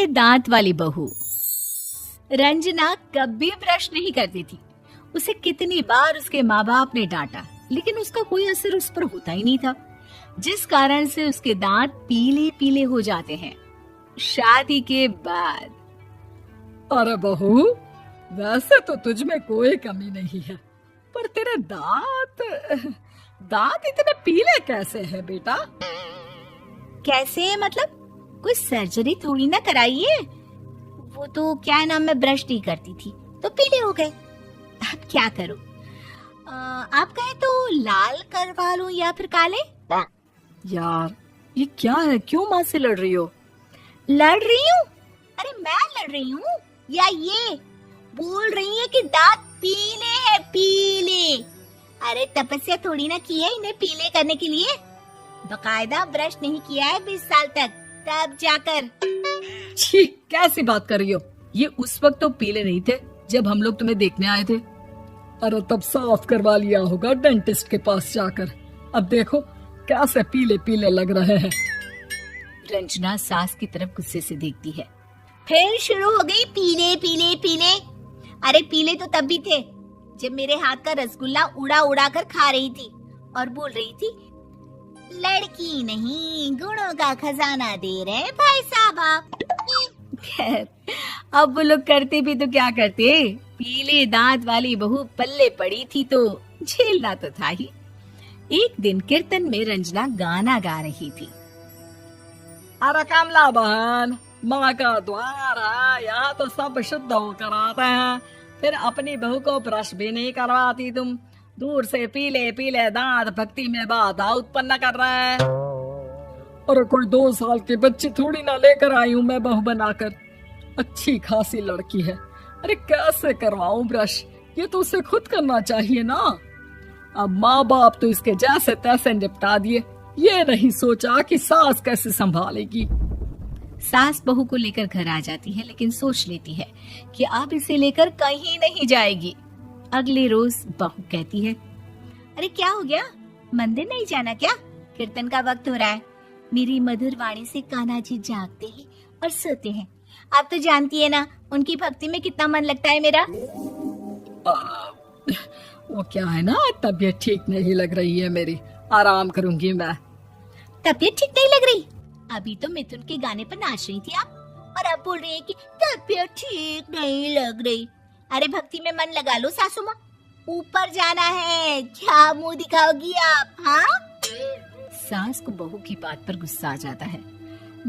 दांत वाली बहू। रंजना कभी ब्रश नहीं करती थी। उसे कितनी बार उसके माँ बाप ने डांटा, लेकिन उसका कोई असर उस पर होता ही नहीं था, जिस कारण से उसके दांत पीले पीले हो जाते हैं। शादी के बाद। अरे बहू, वैसे तो तुझ में कोई कमी नहीं है, पर तेरे दांत इतने पीले कैसे हैं बेटा? कैसे मतलब? कोई सर्जरी थोड़ी ना कराइए। वो तो क्या नाम, मैं ब्रश नहीं करती थी तो पीले हो गए। अब क्या करूं? आप कहे तो लाल करवा लूं या फिर काले? यार ये क्या है, क्यों माँ से लड़ रही हो? लड़ रही हूँ? अरे मैं लड़ रही हूँ या ये बोल रही है कि दांत पीले हैं, पीले। अरे तपस्या थोड़ी ना की है इन्हें पीले करने के लिए। बकायदा ब्रश नहीं किया है 20 साल तक, तब जाकर। छी, कैसी बात कर रही हो? ये उस वक्त तो पीले नहीं थे जब हम लोग तुम्हें देखने आए थे। अरे तब साफ करवा लिया होगा डेंटिस्ट के पास जाकर। अब देखो कैसे पीले पीले लग रहे हैं। रंजना सास की तरफ गुस्से से देखती है। फिर शुरू हो गई पीले पीले पीले। अरे पीले तो तब भी थे जब मेरे हाथ का रसगुल्ला उड़ा उड़ा कर खा रही थी और बोल रही थी, लड़की नहीं गुणों का खजाना दे रहे भाई साहब आप। खैर, अब वो लोग करते भी तो क्या करते, पीले दांत वाली बहू पल्ले पड़ी थी तो झेलना तो था ही। एक दिन कीर्तन में रंजना गाना गा रही थी। अरे कमला बहन, माँ का द्वार है, यहाँ तो सब शुद्ध होकर आते हैं, फिर अपनी बहू को ब्रश भी नहीं करवाती तुम। दूर से पीले पीले दांत भक्ति में बाधा उत्पन्न कर रहे हैं। और कोई 2 साल के बच्चे थोड़ी ना लेकर आई हूँ मैं बहू बनाकर। अच्छी खासी लड़की है, अरे कैसे करवाऊं ब्रश? ये तो उसे खुद करना चाहिए ना। अब माँ बाप तो इसके जैसे तैसे निपटा दिए, ये नहीं सोचा कि सास कैसे संभालेगी। सास बहू को लेकर घर आ जाती है, लेकिन सोच लेती है कि अब इसे लेकर कहीं नहीं जाएगी। अगले रोज बहू कहती है, अरे क्या हो गया, मंदिर नहीं जाना क्या? कीर्तन का वक्त हो रहा है। मेरी मधुर वाणी से कान्हा जी जागते हैं और सोते हैं। आप तो जानती है ना उनकी भक्ति में कितना मन लगता है मेरा। वो क्या है ना, तबीयत ठीक नहीं लग रही है मेरी, आराम करूंगी मैं। तबीयत ठीक नहीं लग रही? अभी तो मिथुन के गाने पर नाच रही थी आप, और अब बोल रही है कि तबीयत ठीक नहीं लग रही। अरे भक्ति में मन लगा लो सासू माँ, ऊपर जाना है, क्या मुंह दिखाओगी आप? हाँ? सास को बहू की बात पर गुस्सा आ जाता है।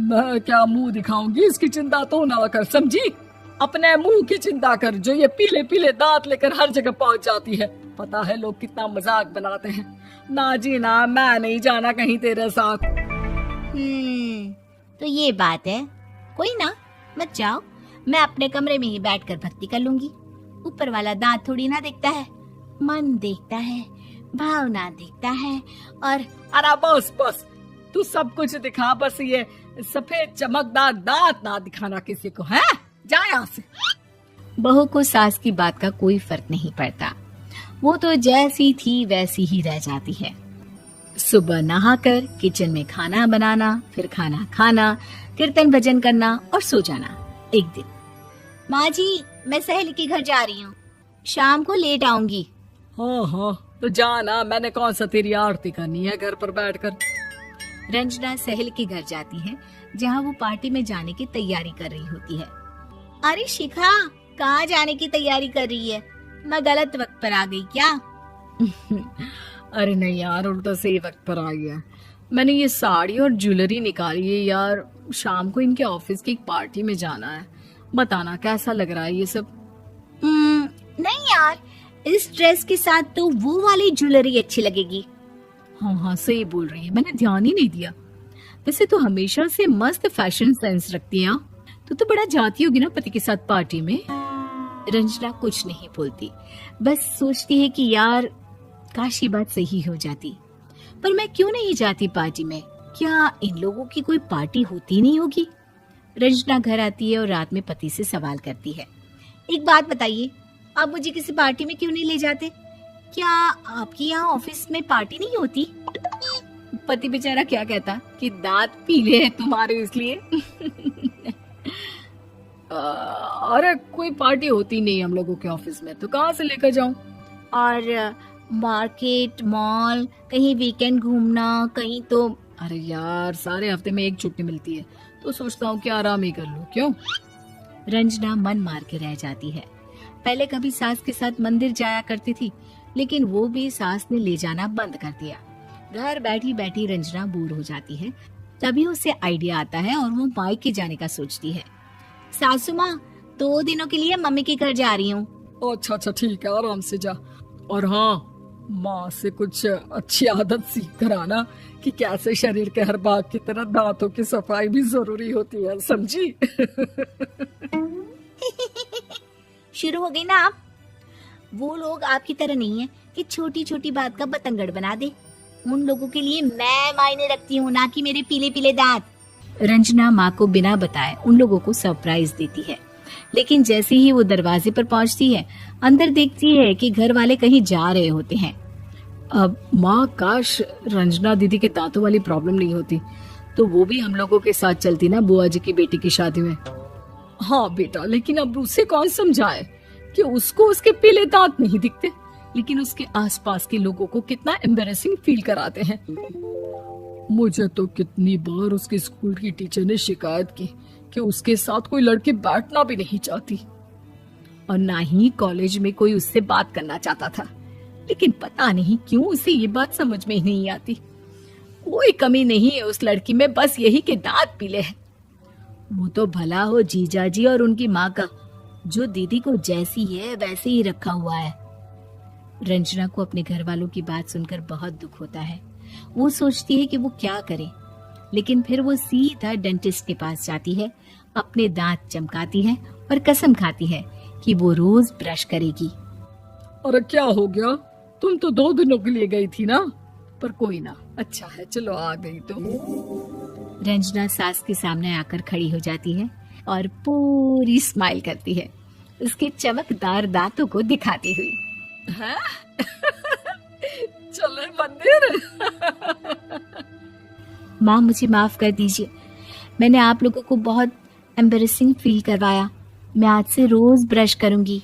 मैं क्या मुंह दिखाऊंगी, इसकी चिंता तो ना कर, समझी? अपने मुंह की चिंता कर, जो ये पीले पीले दांत लेकर हर जगह पहुंच जाती है। पता है लोग कितना मजाक बनाते हैं। ना जी ना, मैं नहीं जाना कहीं तेरे साथ। तो ये बात है। कोई ना, मत जाओ, मैं अपने कमरे में ही बैठकर भक्ति कर लूंगी। ऊपर वाला दांत थोड़ी ना देखता है, मन देखता है, भावना देखता है। और अरे बस बस, तू सब कुछ दिखा, बस ये सफेद चमकदार दांत ना दिखाना किसी को, है? जा यहाँ से। बहू को सास की बात का कोई फर्क नहीं पड़ता, वो तो जैसी थी वैसी ही रह जाती है। सुबह नहाकर किचन में खाना बनाना, फिर खाना खाना, कीर्तन भजन करना और सो जाना। एक दिन, माँ जी मैं सहेली के घर जा रही हूँ, शाम को लेट आऊंगी। हाँ हाँ तो जाना, मैंने कौन सा तेरी आरती करनी है घर पर बैठकर। रंजना सहेली के घर जाती है, जहाँ वो पार्टी में जाने की तैयारी कर रही होती है। अरे शिखा, कहाँ जाने की तैयारी कर रही है? मैं गलत वक्त पर आ गई क्या? अरे नहीं यार, उल्टा सही वक्त पर आ गया। मैंने ये साड़ी और ज्वेलरी निकाली है यार, शाम को इनके ऑफिस की एक पार्टी में जाना है। बताना कैसा लग रहा है ये सब? नहीं यार, इस ड्रेस के साथ तो वो वाली ज्वेलरी अच्छी लगेगी। हाँ हाँ सही बोल रही है, मैंने ध्यान ही नहीं दिया। वैसे तो हमेशा से मस्त फैशन सेंस रखती है। तो बड़ा जाती होगी ना पति के साथ पार्टी में। रंजना कुछ नहीं बोलती, बस सोचती है कि यार काश ये बात सही हो जाती, पर मैं क्यों नहीं जाती पार्टी में? क्या इन लोगों की कोई पार्टी होती नहीं होगी? रंजना घर आती है और रात में पति से सवाल करती है, एक बात बताइए, आप मुझे किसी पार्टी में क्यों नहीं ले जाते? क्या आपके यहाँ ऑफिस में पार्टी नहीं होती? पति बेचारा क्या कहता कि दांत पीले हैं तुम्हारे इसलिए। अरे कोई पार्टी होती नहीं हम लोगों के ऑफिस में, तो कहाँ से लेकर जाऊं? और मार्केट, मॉल, कहीं वीकेंड घूमना, कहीं तो। अरे यार, सारे हफ्ते में एक छुट्टी मिलती है, तो सोचता हूँ कि आराम ही कर लूं। क्यों? रंजना मन मार के रह जाती है। पहले कभी सास के साथ मंदिर जाया करती थी, लेकिन वो भी सास ने ले जाना बंद कर दिया। घर बैठी बैठी रंजना बोर हो जाती है। तभी उसे आइडिया आता है और वो मायके जाने का सोचती है। सासू माँ, 2 दिनों के लिए मम्मी के घर जा रही हूँ। अच्छा अच्छा, ठीक है, आराम से जा। और हाँ, माँ से कुछ अच्छी आदत सीख कर आना कि कैसे शरीर के हर भाग की तरह दांतों की सफाई भी जरूरी होती है, समझी? शुरू हो गई ना आप। वो लोग आपकी तरह नहीं है कि छोटी छोटी बात का बतंगड़ बना दे। उन लोगों के लिए मैं मायने रखती हूँ, ना कि मेरे पीले पीले दांत। रंजना माँ को बिना बताए उन लोगों को सरप्राइज देती है, लेकिन जैसे ही वो दरवाजे पर पहुंचती है, अंदर देखती है कि घर वाले कहीं जा रहे होते हैं। अब माँ, काश रंजना दीदी के दांतों वाली प्रॉब्लम नहीं होती, तो वो भी हम लोगों के साथ चलती ना बुआ जी की बेटी की शादी में। हाँ बेटा, लेकिन अब उसे कौन समझाए कि उसको उसके पीले दांत नहीं दिखते, लेकिन उसके आसपास के लोगों को कितना एम्बैरेसिंग फील कराते हैं। मुझे तो कितनी बार उसके स्कूल की टीचर ने शिकायत की कि उसके साथ कोई लड़की बैठना भी नहीं चाहती, और ना ही कॉलेज में कोई उससे बात करना चाहता था। लेकिन पता नहीं क्यों उसे ये बात समझ में ही नहीं आती। कोई कमी नहीं है उस लड़की में, बस यही कि दांत पीले हैं। वो तो भला हो जीजा जी और उनकी माँ का, जो दीदी को जैसी है वैसे ही रखा हुआ है। रंजना को अपने घर वालों की बात सुनकर बहुत दुख होता है। वो सोचती है कि वो क्या करे, लेकिन फिर वो सीधा डेंटिस्ट के पास जाती है, अपने दांत चमकाती है और कसम खाती है कि वो रोज ब्रश करेगी। अरे क्या हो गया? तुम तो 2 दिनों के लिए गई थी ना, पर कोई ना, अच्छा है, चलो आ गई तो। रंजना सास के सामने आकर खड़ी हो जाती है और पूरी स्माइल करती है, उसके चमकदार दांतों को दिखाती हुई। चले मंदिर। माँ, मुझे माफ कर दीजिए, मैंने आप लोगों को बहुत एम्बैरेसिंग फील करवाया। मैं आज से रोज ब्रश करूंगी।